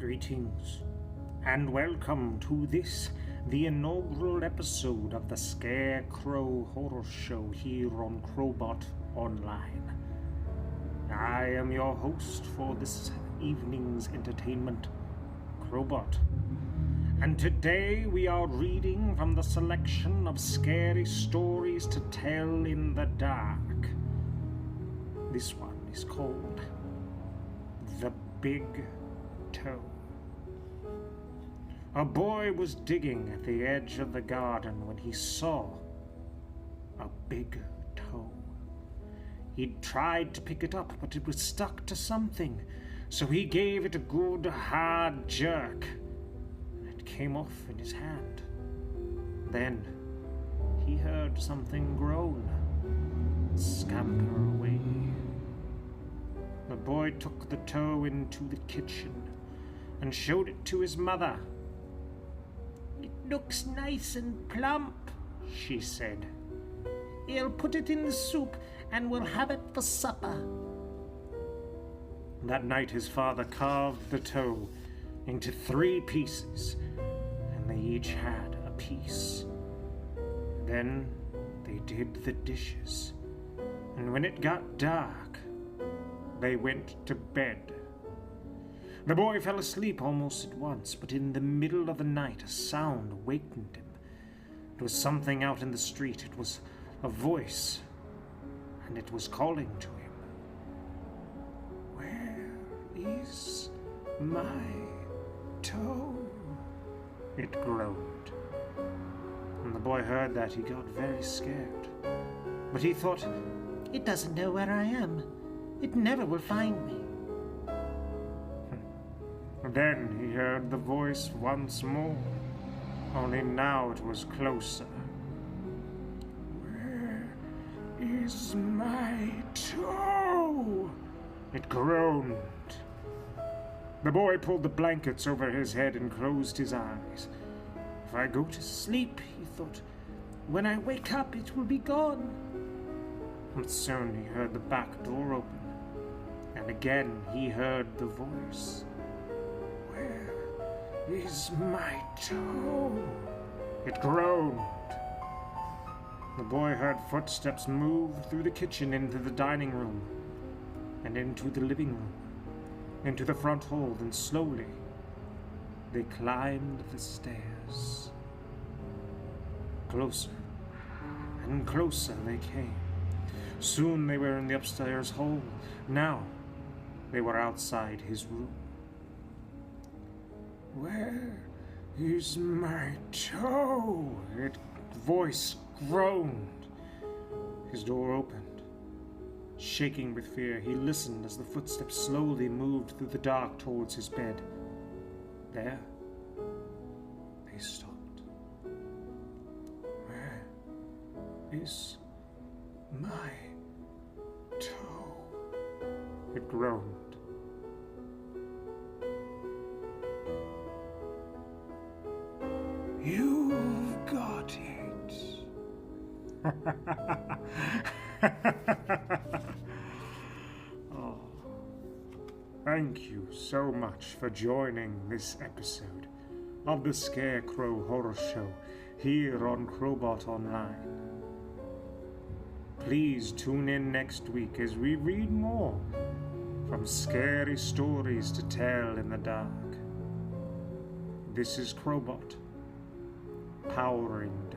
Greetings, and welcome to this, the inaugural episode of the Scarekrow Horror Show here on Crowbot Online. I am your host for this evening's entertainment, Crowbot. And today we are reading from the selection of scary stories to tell in the dark. This one is called The Big Toe. A boy was digging at the edge of the garden when he saw a big toe. He'd tried to pick it up, but it was stuck to something, so he gave it a good hard jerk, and it came off in his hand. Then he heard something groan, scamper away. The boy took the toe into the kitchen and showed it to his mother. "It looks nice and plump," she said. "I'll put it in the soup and we'll have it for supper." That night his father carved the toe into 3 pieces, and they each had a piece. Then they did the dishes, and when it got dark, they went to bed. The boy fell asleep almost at once, but in the middle of the night a sound awakened him. It was something out in the street. It was a voice, and it was calling to him. "Where is my toe?" it groaned. When the boy heard that, he got very scared. But he thought, "It doesn't know where I am. It never will find me." Then he heard the voice once more, only now it was closer. "Where is my toe?" it groaned. The boy pulled the blankets over his head and closed his eyes. "If I go to sleep," he thought, "when I wake up it will be gone." But soon he heard the back door open, and again he heard the voice. "Where is my toe?" it groaned. The boy heard footsteps move through the kitchen into the dining room, and into the living room, into the front hall, and slowly they climbed the stairs. Closer and closer they came. Soon they were in the upstairs hall. Now they were outside his room. "Where is my toe?" Its voice groaned. His door opened. Shaking with fear, he listened as the footsteps slowly moved through the dark towards his bed. There, they stopped. "Where is my toe?" it groaned. "You've got it." Oh, thank you so much for joining this episode of the Scarecrow Horror Show here on Crowbot Online. Please tune in next week as we read more from scary stories to tell in the dark. This is Crowbot, powering